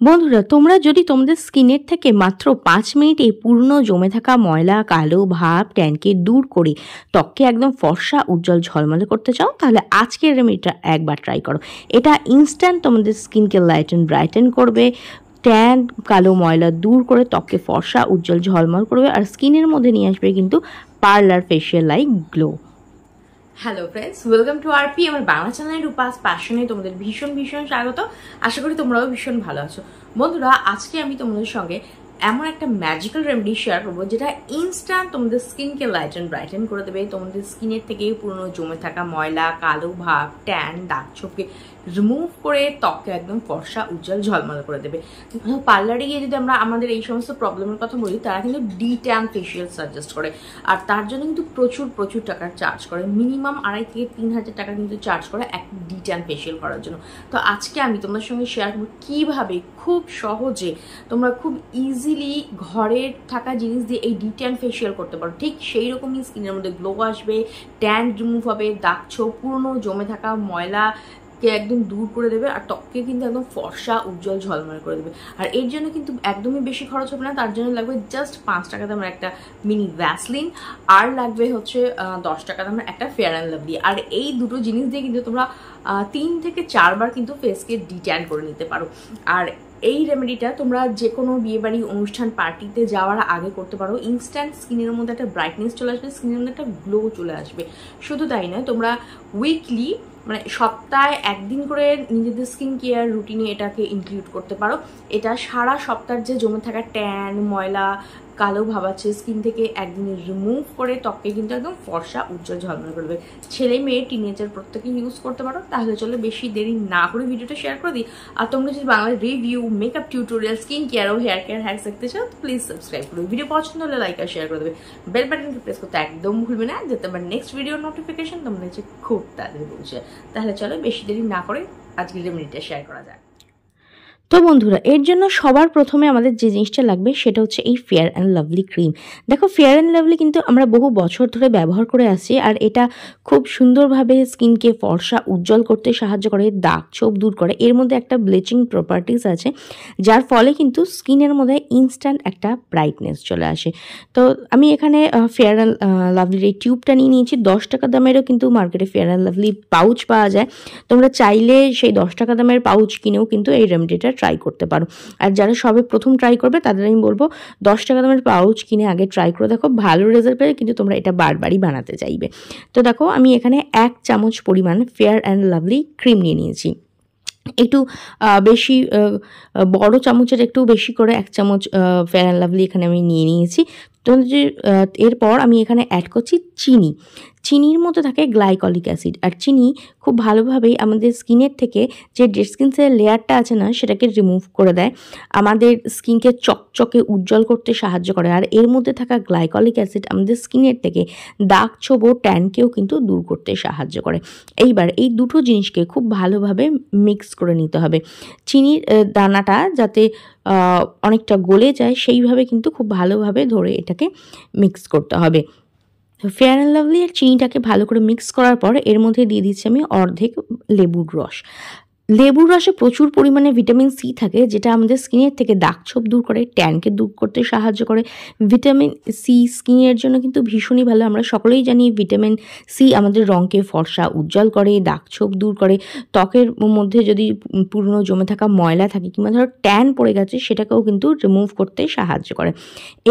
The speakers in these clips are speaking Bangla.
বন্ধুরা, তোমরা যদি তোমাদের স্কিনের থেকে মাত্র ৫ মিনিটে পুরনো জমে থাকা ময়লা, কালো ভাব, ট্যানকে দূর করে ত্বককে একদম ফর্সা, উজ্জ্বল, ঝলমলে করতে চাও, তাহলে আজকের রেমেডিটা একবার ট্রাই করো। এটা ইনস্ট্যান্ট তোমাদের স্কিনকে লাইটেন ব্রাইটেন করবে, ট্যান, কালো ময়লা দূর করে ত্বককে ফর্সা, উজ্জ্বল, ঝলমল করবে, আর স্কিনের মধ্যে নিয়ে আসবে কিন্তু parlour facial like glow. Hello friends, welcome to RP, আমার বাংলা চ্যানেলের রূপাস প্যাশনে তোমাদের ভীষণ স্বাগত। আশা করি তোমরাও ভীষণ ভালো আছো। বন্ধুরা, আজকে আমি তোমাদের সঙ্গে এমন একটা ম্যাজিক্যাল রেমেডি শেয়ার করবো যেটা ইনস্ট্যান্ট তোমাদের স্কিনকে লাইটেন ব্রাইটেন করে দেবে। তোমাদের স্কিনের থেকে পুরনো জমে থাকা ময়লা, কালো ভাব, ট্যান, দাগ ছোপকে রিমুভ করে ত্বককে একদম ফর্সা, উজ্জ্বল, ঝলমল করে দেবে। পার্লারে গিয়ে যদি আমরা আমাদের এই সমস্ত প্রবলেমের কথা বলি, তারা কিন্তু ডি-ট্যান ফেশিয়াল সাজেস্ট করে, আর তার জন্য কিন্তু প্রচুর টাকার চার্জ করে। মিনিমাম 2,500 থেকে 3,000 টাকা কিন্তু চার্জ করে এক ডি-ট্যান ফেশিয়াল করার জন্য। তো আজকে আমি তোমাদের সঙ্গে শেয়ার করবো কীভাবে খুব সহজে তোমরা খুব ইজিলি ঘরের থাকা জিনিস দিয়ে এই ডি-ট্যান ফেশিয়াল করতে পারো। ঠিক সেই রকমই স্কিনের মধ্যে গ্লো আসবে, ট্যান রিমুভ হবে, দাগ ছোপ, পুরনো জমে থাকা ময়লা কে একদম দূর করে দেবে, আর ত্বককে কিন্তু একদম ফর্সা, উজ্জ্বল, ঝলমলে করে দেবে। আর এর জন্য কিন্তু একদমই বেশি খরচ হবে না। তার জন্য লাগবে জাস্ট 5 টাকা দামের একটা মিনি ভ্যাসলিন, আর লাগবে হচ্ছে 10 টাকা দামের একটা ফেয়ার অ্যান্ড লাভলি। আর এই দুটো জিনিস দিয়ে কিন্তু তোমরা 3 থেকে 4 বার কিন্তু ফেসকে ডিট্যান করে নিতে পারো। আর এই রেমেডিটা তোমরা যে কোনো বিয়েবাড়ি, অনুষ্ঠান, পার্টিতে যাওয়ার আগে করতে পারো। ইনস্ট্যান্ট স্কিনের মধ্যে একটা ব্রাইটনেস চলে আসবে, স্কিনের মধ্যে একটা গ্লো চলে আসবে। শুধু তাই নয়, তোমরা উইকলি মানে সপ্তাহে একদিন করে নিজেদের স্কিন কেয়ার রুটিনে এটাকে ইনক্লুড করতে পারো। এটা সারা সপ্তাহের যে জমে থাকা ট্যান, ময়লা, কালো ভাব আছে স্কিন থেকে একদিনে রিমুভ করে ত্বককে কিন্তু একদম ফর্সা, উজ্জ্বল, ঝলমল করবে। ছেলে মেয়ে, টিনেজার প্রত্যেকে ইউজ করতে পারো। তাহলে চলো বেশি দেরি না করে ভিডিওটা শেয়ার করে দিই। আর তোমরা যদি Bangla review, makeup tutorial, skin care ও হেয়ার কেয়ার হ্যাক্স দেখতে চাও, তো প্লিজ সাবস্ক্রাইব করবে। ভিডিও পছন্দ হলে লাইক আর শেয়ার করে দেবে। বেল বাটনকে প্রেস করতে একদম ভুলবে না, যাতে আমার নেক্সট ভিডিওর নোটিফিকেশন তোমাদের কাছে খুব তাড়াতাড়ি পৌঁছে। তাহলে চলো বেশি দেরি না করে আজকের রেমেডিটা শেয়ার করা যায়। তো বন্ধুরা, এর জন্য সবার প্রথমে আমাদের যে জিনিসটা লাগবে সেটা হচ্ছে এই ফেয়ার অ্যান্ড লাভলি ক্রিম। দেখো, ফেয়ার অ্যান্ড লাভলি কিন্তু আমরা বহু বছর ধরে ব্যবহার করে আসছি, আর এটা খুব সুন্দরভাবে স্কিনকে ফর্সা, উজ্জ্বল করতে সাহায্য করে, দাগ ছোপ দূর করে। এর মধ্যে একটা ব্লিচিং প্রপার্টিস আছে, যার ফলে কিন্তু স্কিনের মধ্যে ইনস্ট্যান্ট একটা ব্রাইটনেস চলে আসে। তো আমি এখানে ফেয়ার অ্যান্ড লাভলির এই টিউবটা নিয়ে নিয়েছি। 10 টাকা দামেরও কিন্তু মার্কেটে ফেয়ার অ্যান্ড লাভলি পাউচ পাওয়া যায়। তোমরা চাইলে সেই 10 টাকা দামের পাউচ কিনেও কিন্তু এই রেমেডিটা ট্রাই করতে পারো। আর যারা সবে প্রথম ট্রাই করবে তাদের আমি বলবো 10 টাকা দামের পাউচ কিনে আগে ট্রাই করে দেখো, ভালো রেজাল্ট পেলে কিন্তু তোমরা এটা বারবারই বানাতে চাইবে। তো দেখো, আমি এখানে 1 চামচ পরিমাণ ফেয়ার অ্যান্ড লাভলি ক্রিম নিয়ে নিয়েছি। একটু বেশি বড় চামচের একটু বেশি করে 1 চামচ ফেয়ার অ্যান্ড লাভলি এখানে আমি নিয়ে নিয়েছি। তো এরপর আমি এখানে অ্যাড করছি চিনি। চিনির মধ্যে থাকে গ্লাইকলিক অ্যাসিড, আর চিনি খুব ভালোভাবেই আমাদের স্কিনের থেকে যে ডেড স্কিন সেলের লেয়ারটা আছে না, সেটাকে রিমুভ করে দেয়, আমাদের স্কিনকে চকচকে, উজ্জ্বল করতে সাহায্য করে। আর এর মধ্যে থাকা গ্লাইকলিক অ্যাসিড আমাদের স্কিনের থেকে দাগ ছোপ ও ট্যানকেও কিন্তু দূর করতে সাহায্য করে। এইবার এই দুটো জিনিসকে খুব ভালোভাবে মিক্স করে নিতে হবে। চিনির দানাটা যাতে অনেকটা গলে যায় সেইভাবে কিন্তু খুব ভালোভাবে ধরে এটাকে মিক্স করতে হবে। ফেয়ার অ্যান্ড লাভলি আর চিনিটাকে ভালো করে মিক্স করার পর এর মধ্যে দিয়ে দিচ্ছি আমি অর্ধেক লেবুর রস। লেবুর রসে প্রচুর পরিমাণে ভিটামিন সি থাকে, যেটা আমাদের স্কিনের থেকে দাগ ছোপ দূর করে, ট্যানকে দূর করতে সাহায্য করে। ভিটামিন সি স্কিনের জন্য কিন্তু ভীষণই ভালো। আমরা সকলেই জানি ভিটামিন সি আমাদের রঙকে ফর্সা, উজ্জ্বল করে, দাগ ছোপ দূর করে, ত্বকের মধ্যে যদি পুরনো জমে থাকা ময়লা থাকে কিংবা ধরো ট্যান পড়ে গেছে, সেটাকেও কিন্তু রিমুভ করতে সাহায্য করে।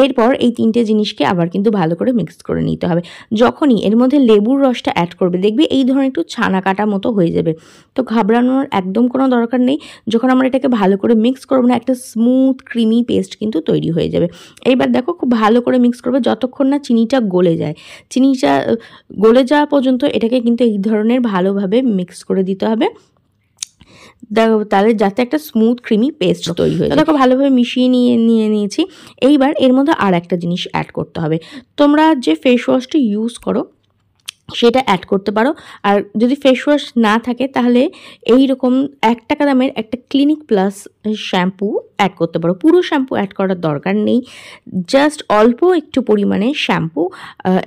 এরপর এই 3টে জিনিসকে আবার কিন্তু ভালো করে মিক্স করে নিতে হবে। যখনই এর মধ্যে লেবুর রসটা অ্যাড করবে, দেখবে এই ধরনের একটু ছানা কাটা মতো হয়ে যাবে। তো ঘাবড়ানোর একদম কোনো দরকার নেই। যখন আমরা এটাকে ভালো করে মিক্স করবো না, একটা স্মুথ ক্রিমি পেস্ট কিন্তু তৈরি হয়ে যাবে। এইবার দেখো, খুব ভালো করে মিক্স করবে যতক্ষণ না চিনিটা গলে যায়। চিনিটা গলে যাওয়া পর্যন্ত এটাকে কিন্তু এই ধরনের ভালোভাবে মিক্স করে দিতে হবে, তাহলে যাতে একটা স্মুথ ক্রিমি পেস্ট তৈরি হয়ে যায়। দেখো, ভালোভাবে মিশিয়ে নিয়েছি। এইবার এর মধ্যে আর একটা জিনিস অ্যাড করতে হবে। তোমরা যে ফেস ওয়াশটি ইউজ করো সেটা অ্যাড করতে পারো। আর যদি ফেস ওয়াশ না থাকে, তাহলে এই রকম 1 টাকা দামের একটা ক্লিনিক প্লাস শ্যাম্পু অ্যাড করতে পারো। পুরো শ্যাম্পু অ্যাড করার দরকার নেই, জাস্ট অল্প একটু পরিমাণে শ্যাম্পু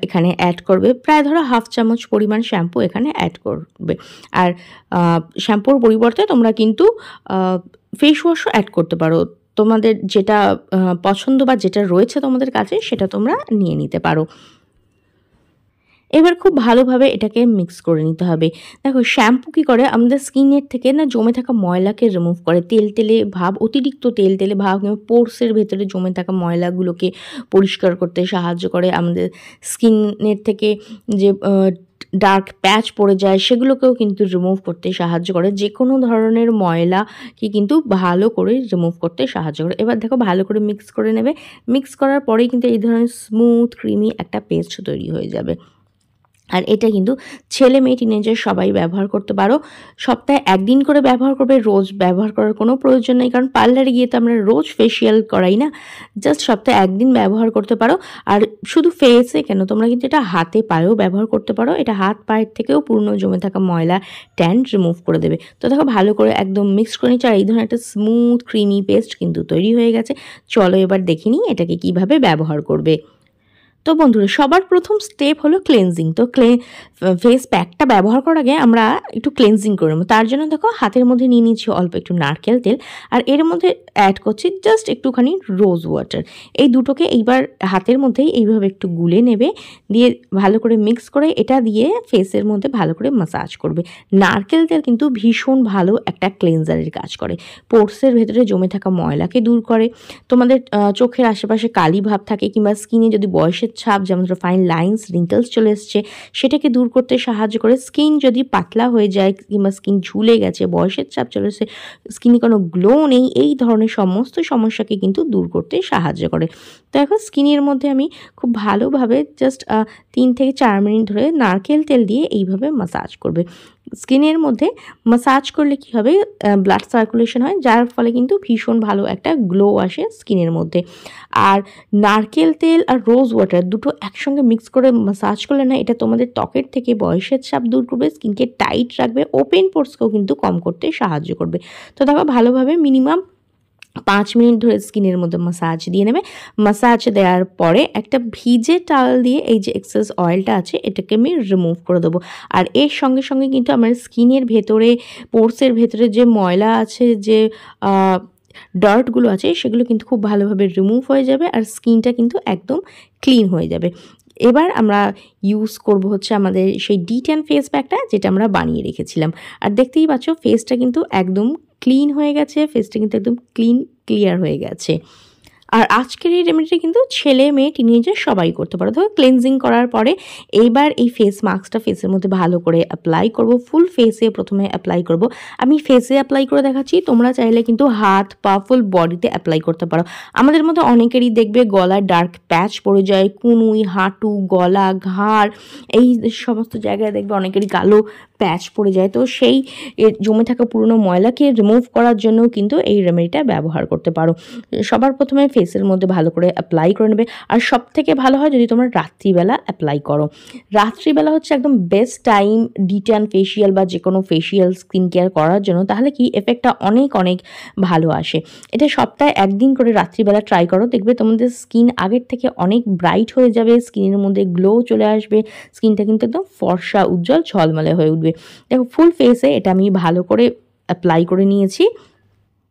এখানে অ্যাড করবে। প্রায় ধরো 1/2 চামচ পরিমাণ শ্যাম্পু এখানে অ্যাড করবে। আর শ্যাম্পুর পরিবর্তে তোমরা কিন্তু ফেস ওয়াশও অ্যাড করতে পারো। তোমাদের যেটা পছন্দ বা যেটা রয়েছে তোমাদের কাছে সেটা তোমরা নিয়ে নিতে পারো। এবার খুব ভালোভাবে এটাকে মিক্স করে নিতে হবে। দেখো শ্যাম্পু কী করে, আমাদের স্কিনের থেকে না জমে থাকা ময়লাকে রিমুভ করে। তেলতেলে ভাব, অতিরিক্ত তেলতেলে ভাব কিংবা পোরসের ভেতরে জমে থাকা ময়লাগুলোকে পরিষ্কার করতে সাহায্য করে। আমাদের স্কিনের থেকে যে ডার্ক প্যাচ পড়ে যায় সেগুলোকেও কিন্তু রিমুভ করতে সাহায্য করে। যেকোনো ধরনের ময়লাকে কিন্তু ভালো করে রিমুভ করতে সাহায্য করে। এবার দেখো ভালো করে মিক্স করে নেবে। মিক্স করার পরেই কিন্তু এই ধরনের স্মুথ ক্রিমি একটা পেস্ট তৈরি হয়ে যাবে। আর এটা কিন্তু ছেলে মেয়ে টিনেজার সবাই ব্যবহার করতে পারো। সপ্তাহে 1 দিন করে ব্যবহার করবে, রোজ ব্যবহার করার কোনো প্রয়োজন নেই, কারণ পার্লারে গিয়ে তো আমরা রোজ ফেসিয়াল করাই না। জাস্ট সপ্তাহে 1 দিন ব্যবহার করতে পারো। আর শুধু ফেসে কেন, তোমরা কিন্তু এটা হাতে পায়েও ব্যবহার করতে পারো। এটা হাত পায়ের থেকেও পুরনো জমে থাকা ময়লা ট্যান রিমুভ করে দেবে। তো দেখো ভালো করে একদম মিক্স করে নিচ্ছি, আর এই ধরনের একটা স্মুথ ক্রিমি পেস্ট কিন্তু তৈরি হয়ে গেছে। চলো এবার দেখে নিই এটাকে কিভাবে ব্যবহার করবে। তো বন্ধুরা, সবার প্রথম স্টেপ হলো ক্লেনজিং। তো ফেস প্যাকটা ব্যবহার করার আগে আমরা একটু ক্লেনজিং করে নেবো। তার জন্য দেখো হাতের মধ্যে নিয়ে নিচ্ছি অল্প একটু নারকেল তেল, আর এর মধ্যে অ্যাড করছি জাস্ট একটুখানি রোজ ওয়াটার। এই দুটোকে এইবার হাতের মধ্যেই এইভাবে একটু গুলে নেবে, দিয়ে ভালো করে মিক্স করে এটা দিয়ে ফেসের মধ্যে ভালো করে ম্যাসাজ করবে। নারকেল তেল কিন্তু ভীষণ ভালো একটা ক্লেনজারের কাজ করে, পোর্সের ভেতরে জমে থাকা ময়লাকে দূর করে। তোমাদের চোখের আশেপাশে কালি ভাব থাকে কিংবা স্কিনে যদি বয়সের ছাপ, যেমন ধরো ফাইন লাইন্স, রিঙ্কেলস চলে এসছে, সেটাকে দূর করতে সাহায্য করে। স্কিন যদি পাতলা হয়ে যায় কিংবা স্কিন ঝুলে গেছে, বয়সের ছাপ চলে এসেছে, স্কিনে কোনো গ্লো নেই, এই ধরনের সমস্ত সমস্যাকে কিন্তু দূর করতে সাহায্য করে। তো এখন স্কিনের মধ্যে আমি খুব ভালোভাবে জাস্ট 3 থেকে 4 মিনিট ধরে নারকেল তেল দিয়ে এইভাবে ম্যাসাজ করবে। স্কিনের মধ্যে ম্যাসাজ করলে কী হবে, ব্লাড সার্কুলেশন হয়, যার ফলে কিন্তু ভীষণ ভালো একটা গ্লো আসে স্কিনের মধ্যে। আর নারকেল তেল আর রোজ ওয়াটার দুটো একসঙ্গে মিক্স করে ম্যাসাজ করলে না, এটা তোমাদের ত্বকের থেকে বয়সের ছাপ দূর করবে, স্কিনকে টাইট রাখবে, ওপেন পোর্সকেও কিন্তু কম করতে সাহায্য করবে। তো দেখো ভালোভাবে মিনিমাম 5 মিনিট ধরে স্কিনের মধ্যে ম্যাসাজ দিয়ে নেবে। ম্যাসাজ দেওয়ার পরে একটা ভিজে টাওয়েল দিয়ে এই যে এক্সেস অয়েলটা আছে এটাকে আমি রিমুভ করে দেবো। আর এর সঙ্গে সঙ্গে কিন্তু আমার স্কিনের ভেতরে, পোর্সের ভেতরে যে ময়লা আছে, যে ডার্টগুলো আছে, সেগুলো কিন্তু খুব ভালোভাবে রিমুভ হয়ে যাবে, আর স্কিনটা কিন্তু একদম ক্লিন হয়ে যাবে। এবার আমরা ইউজ করব হচ্ছে আমাদের সেই D10 ফেস প্যাকটা, যেটা আমরা বানিয়ে রেখেছিলাম। আর দেখতেই পাচ্ছ ফেসটা কিন্তু একদম ক্লিন হয়ে গেছে, ফেসটা কিন্তু একদম ক্লিয়ার হয়ে গেছে। আর আজকের এই রেমেডিটা কিন্তু ছেলে মেয়ে টিনেজার সবাই করতে পারো। ধরো ক্লেনজিং করার পরে এইবার এই ফেস মাস্কটা ফেসের মধ্যে ভালো করে অ্যাপ্লাই করব। ফুল ফেসে প্রথমে অ্যাপ্লাই করব। আমি ফেসে অ্যাপ্লাই করে দেখাচ্ছি, তোমরা চাইলে কিন্তু হাত পা ফুল বডিতে অ্যাপ্লাই করতে পারো। আমাদের মধ্যে অনেকেরই দেখবে গলার ডার্ক প্যাচ পড়ে যায়, কুনুই, হাঁটু, গলা, ঘাড়, এই সমস্ত জায়গায় দেখবে অনেকেরই কালো প্যাচ পড়ে যায়। তো সেই জমে থাকা পুরনো ময়লাকে রিমুভ করার জন্য কিন্তু এই রেমেডিটা ব্যবহার করতে পারো। সবার প্রথমে ফেসের মধ্যে ভালো করে অ্যাপ্লাই করে নেবে। আর সব থেকে ভালো হয় যদি তোমরা রাত্রিবেলা অ্যাপ্লাই করো। রাত্রিবেলা হচ্ছে একদম বেস্ট টাইম D10 ফেসিয়াল বা যে কোনো ফেসিয়াল স্কিন কেয়ার করার জন্য। তাহলে কি এফেক্টটা অনেক ভালো আসে। এটা সপ্তাহে 1 দিন করে রাত্রিবেলা ট্রাই করো, দেখবে তোমাদের স্কিন আগের থেকে অনেক ব্রাইট হয়ে যাবে, স্কিনের মধ্যে গ্লো চলে আসবে, স্কিনটা কিন্তু একদম ফর্সা, উজ্জ্বল, ঝলমলে হয়ে উঠবে। দেখো ফুল ফেসে এটা আমি ভালো করে অ্যাপ্লাই করে নিয়েছি।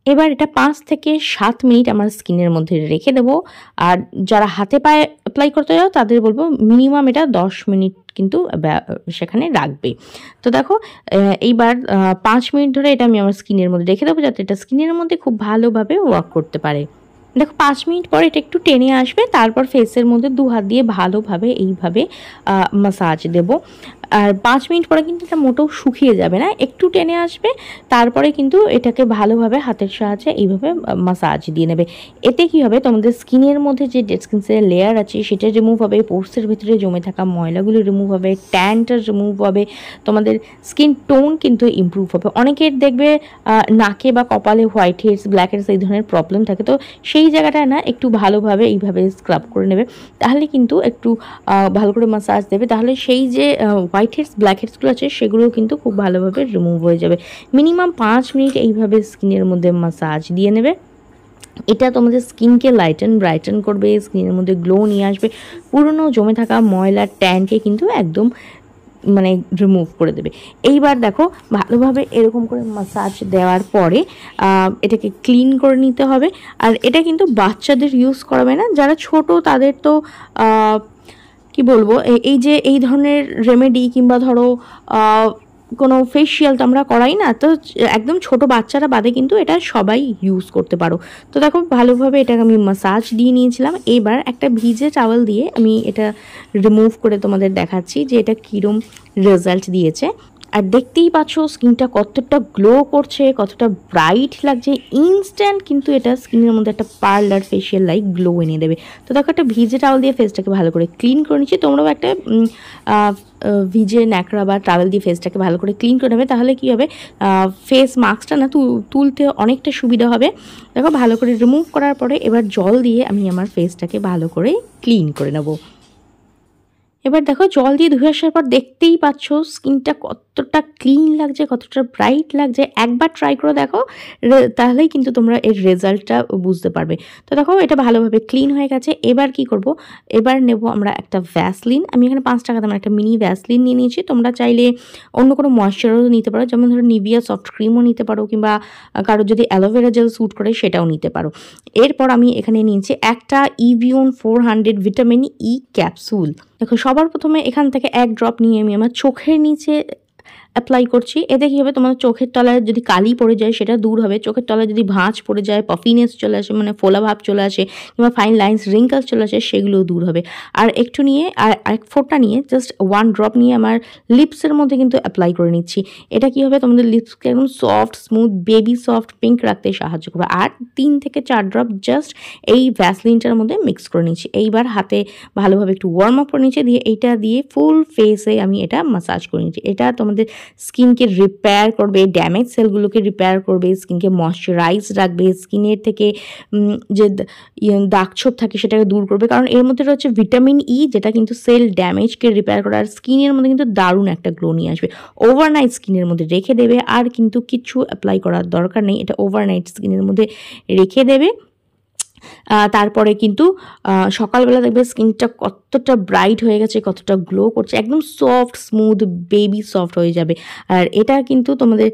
এবার এটা 5 থেকে 7 মিনিট আমার স্কিনের মধ্যে রেখে দেবো। আর যারা হাতে পায়ে অ্যাপ্লাই করতে যাও তাদের বলবো মিনিমাম এটা 10 মিনিট কিন্তু সেখানে রাখবে। তো দেখো এইবার 5 মিনিট ধরে এটা আমি আমার স্কিনের মধ্যে রেখে দেবো, যাতে এটা স্কিনের মধ্যে খুব ভালোভাবে ওয়ার্ক করতে পারে। দেখো 5 মিনিট পর এটা একটু টেনে আসবে, তারপর ফেসের মধ্যে 2 হাত দিয়ে ভালোভাবে এইভাবে ম্যাসাজ দেবো। আর 5 মিনিট পরে কিন্তু এটা মোটেও শুকিয়ে যাবে না, একটু টেনে আসবে, তারপরে কিন্তু এটাকে ভালোভাবে হাতের সাহায্যে এইভাবে ম্যাসাজ দিয়ে নেবে। এতে কি হবে, তোমাদের স্কিনের মধ্যে যে ডেড স্কিন সেলের লেয়ার আছে সেটা রিমুভ হবে, পোর্সের ভিতরে জমে থাকা ময়লাগুলো রিমুভ হবে, ট্যানটা রিমুভ হবে, তোমাদের স্কিন টোন কিন্তু ইমপ্রুভ হবে। অনেকের দেখবে নাকে বা কপালে হোয়াইট হেডস, ব্ল্যাক হেডস এই ধরনের প্রবলেম থাকে, তো সেই জায়গাটায় না একটু ভালোভাবে এইভাবে স্ক্রাব করে নেবে, তাহলে কিন্তু একটু ভালো করে ম্যাসাজ দেবে, তাহলে সেই যে হোয়াইট হেডস, ব্ল্যাক হেডসগুলো আছে সেগুলো কিন্তু খুব ভালোভাবে রিমুভ হয়ে যাবে। মিনিমাম 5 মিনিট এইভাবে স্কিনের মধ্যে ম্যাসাজ দিয়ে নেবে। এটা তোমাদের স্কিনকে ব্রাইটেন করবে, স্কিনের মধ্যে গ্লো নিয়ে আসবে, পুরনো জমে থাকা ময়লা ট্যানকে কিন্তু একদম মানে রিমুভ করে দেবে। এইবার দেখো ভালোভাবে এরকম করে মাসাজ দেওয়ার পরে এটাকে ক্লিন করে নিতে হবে। আর এটা কিন্তু বাচ্চাদের ইউজ করাবে না, যারা ছোট তাদের তো কি বলবো, এই যে এই ধরনের রেমেডি কিংবা ধরো কোনো ফেসিয়াল তো আমরা করাই না, তো একদম ছোট বাচ্চারা বাদে কিন্তু এটা সবাই ইউজ করতে পারো। তো দেখো ভালোভাবে এটাকে আমি মাসাজ দিয়ে নিয়েছিলাম। এবার একটা ভিজে টাওয়েল দিয়ে আমি এটা রিমুভ করে তোমাদের দেখাচ্ছি যে এটা কীরকম রেজাল্ট দিয়েছে। আর দেখতেই পাচ্ছ স্কিনটা কতটা গ্লো করছে, কতটা ব্রাইট লাগছে। ইনস্ট্যান্ট কিন্তু এটা স্কিনের মধ্যে একটা পার্লার ফেসিয়াল লাইক গ্লো এনে দেবে। তো দেখো একটা ভিজে টাওয়েল দিয়ে ফেসটাকে ভালো করে ক্লিন করে নিচ্ছি। তোমরাও একটা ভিজে ন্যাকড়া বা টাওয়েল দিয়ে ফেসটাকে ভালো করে ক্লিন করে নেবে, তাহলে কী হবে ফেস মাস্কটা না তুলতে অনেকটা সুবিধা হবে। দেখো ভালো করে রিমুভ করার পরে এবার জল দিয়ে আমি আমার ফেসটাকে ভালো করে ক্লিন করে নেবো। এবার দেখো জল দিয়ে ধুয়ে আসার পর দেখতেই পাচ্ছ স্কিনটা কতটা ক্লিন লাগছে, কতটা ব্রাইট লাগছে। একবার ট্রাই করে দেখো, তাহলেই কিন্তু তোমরা এর রেজাল্টটা বুঝতে পারবে। তো দেখো এটা ভালোভাবে ক্লিন হয়ে গেছে। এবার কি করব, এবার নেব আমরা একটা ভ্যাসলিন। আমি এখানে 5 টাকা দামের একটা মিনি ভ্যাসলিন নিয়ে নিয়েছি। তোমরা চাইলে অন্য কোনো ময়েশ্চারও নিতে পারো, যেমন ধরো নিভিয়া সফট ক্রিমও নিতে পারো, কিংবা কারো যদি অ্যালোভেরা জেল স্যুট করে সেটাও নিতে পারো। এরপর আমি এখানে নিয়েছি একটা ইভিয়ন 400 ভিটামিন ই ক্যাপসুল। দেখো সবার প্রথমে এখান থেকে 1 ড্রপ নিয়ে আমি আমার চোখের নিচে অ্যাপ্লাই করছি। এতে কী হবে, তোমাদের চোখের তলায় যদি কালি পড়ে যায় সেটা দূর হবে। চোখের তলায় যদি ভাঁজ পড়ে যায়, পফিনেস চলে আসে, মানে ফোলা ভাব চলে আসে, কিংবা ফাইন লাইন্স রিঙ্কলস চলে আসে, সেগুলোও দূর হবে। আর একটু নিয়ে আর এক ফোঁটা নিয়ে জাস্ট 1 ড্রপ নিয়ে আমার লিপসের মধ্যে কিন্তু অ্যাপ্লাই করে নিচ্ছি। এটা কী হবে, তোমাদের লিপসকে একদম soft, smooth, baby soft pink রাখতে সাহায্য করবে। আর 3 থেকে 4 ড্রপ জাস্ট এই ভ্যাসলিনটার মধ্যে মিক্স করে নিচ্ছি। এইবার হাতে ভালোভাবে একটু ওয়ার্ম আপ করে নিচ্ছি, দিয়ে এইটা দিয়ে ফুল ফেসে আমি এটা মাসাজ করে নিচ্ছি। এটা তোমাদের স্কিনকে রিপেয়ার করবে, ড্যামেজ সেলগুলোকে রিপেয়ার করবে, স্কিনকে ময়শ্চারাইজ রাখবে, স্কিনের থেকে যে দাগ ছোপ থাকে সেটাকে দূর করবে। কারণ এর মধ্যে রয়েছে ভিটামিন ই, যেটা কিন্তু সেল ড্যামেজকে রিপেয়ার করে, আর স্কিনের মধ্যে কিন্তু দারুণ একটা গ্লো নিয়ে আসবে। ওভারনাইট স্কিনের মধ্যে রেখে দেবে, আর কিন্তু কিছু অ্যাপ্লাই করার দরকার নেই, এটা ওভারনাইট স্কিনের মধ্যে রেখে দেবে। তারপরে কিন্তু সকালবেলা দেখবে স্কিনটা কতটা ব্রাইট হয়ে গেছে, কতটা গ্লো করছে, একদম সফট, স্মুথ, বেবি সফট হয়ে যাবে। আর এটা কিন্তু তোমাদের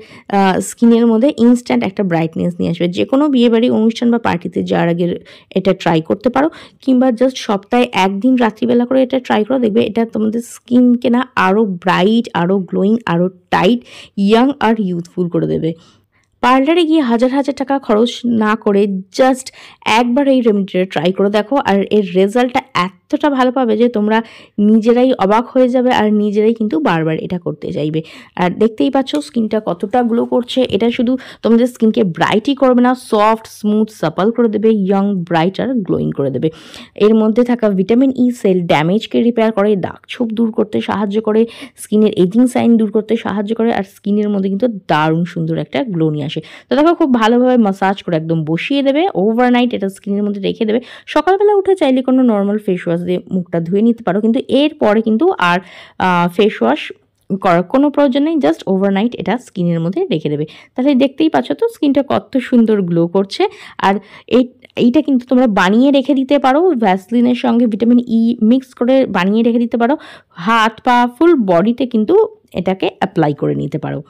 স্কিনের মধ্যে ইনস্ট্যান্ট একটা ব্রাইটনেস নিয়ে আসবে। যে কোনো বিয়েবাড়ি অনুষ্ঠান বা পার্টিতে যাওয়ার আগে এটা ট্রাই করতে পারো, কিংবা জাস্ট সপ্তাহে 1 দিন রাত্রিবেলা করে এটা ট্রাই করো, দেখবে এটা তোমাদের স্কিনকে না আরও ব্রাইট, আরও গ্লোয়িং, আরও টাইট, ইয়াং আর ইউথফুল করে দেবে। পার্লারে গিয়ে হাজার হাজার টাকা খরচ না করে জাস্ট একবার এই রেমেডিটা ট্রাই করে দেখো, আর এর রেজাল্টটা এতটা ভালো পাবে যে তোমরা নিজেরাই অবাক হয়ে যাবে, আর নিজেরাই কিন্তু বারবার এটা করতে চাইবে। আর দেখতেই পাচ্ছ স্কিনটা কতটা গ্লো করছে। এটা শুধু তোমাদের স্কিনকে ব্রাইটই করবে না, সফট, স্মুথ, সাপল করে দেবে, ইয়ং, ব্রাইট আর গ্লোয়িং করে দেবে। এর মধ্যে থাকা ভিটামিন ই সেল ড্যামেজকে রিপেয়ার করে, দাগ ছোপ দূর করতে সাহায্য করে, স্কিনের এজিং সাইন দূর করতে সাহায্য করে, আর স্কিনের মধ্যে কিন্তু দারুণ সুন্দর একটা গ্লো নিয়ে আসে। তো দেখো খুব ভালোভাবে মাসাজ করে একদম বসিয়ে দেবে। ওভারনাইট এটা স্কিনের মধ্যে রেখে দেবে। সকালবেলা উঠে চাইলে কোনো নর্মাল ফেস ওয়াশ দিয়ে মুখটা ধুয়ে নিতে পারো, কিন্তু এরপরে কিন্তু আর ফেস ওয়াশ করার কোনো প্রয়োজন নেই। জাস্ট ওভারনাইট এটা স্কিনের মধ্যে রেখে দেবে। তাহলে দেখতেই পাচ্ছ তো স্কিনটা কত সুন্দর গ্লো করছে। আর এইটা কিন্তু তোমরা বানিয়ে রেখে দিতে পারো, ভ্যাসলিনের সঙ্গে ভিটামিন ই মিক্স করে বানিয়ে রেখে দিতে পারো। হাত পা ফুল বডিতে কিন্তু এটাকে অ্যাপ্লাই করে নিতে পারো।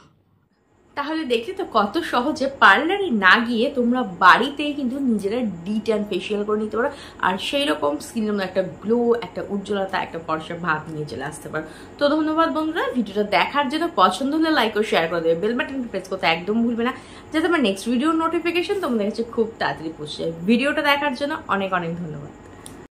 তাহলে দেখলে তো কত সহজে পার্লারে না গিয়ে তোমরা বাড়িতেই কিন্তু নিজেরা ডিট্যান ফেসিয়াল করে নিতে পারো, আর সেই রকম স্কিনের মধ্যে একটা গ্লো, একটা উজ্জ্বলতা, একটা ফর্সা ভাব নিয়ে চলে আসতে পারো। তো ধন্যবাদ বন্ধুরা ভিডিওটা দেখার জন্য। পছন্দ হলে লাইক ও শেয়ার করে দেবে, বেল বাটনটা প্রেস করতে একদম ভুলবে না, যাতে আমার নেক্সট ভিডিওর নোটিফিকেশন তোমাদের কাছে খুব তাড়াতাড়ি পৌঁছে যায়। ভিডিওটা দেখার জন্য অনেক অনেক ধন্যবাদ।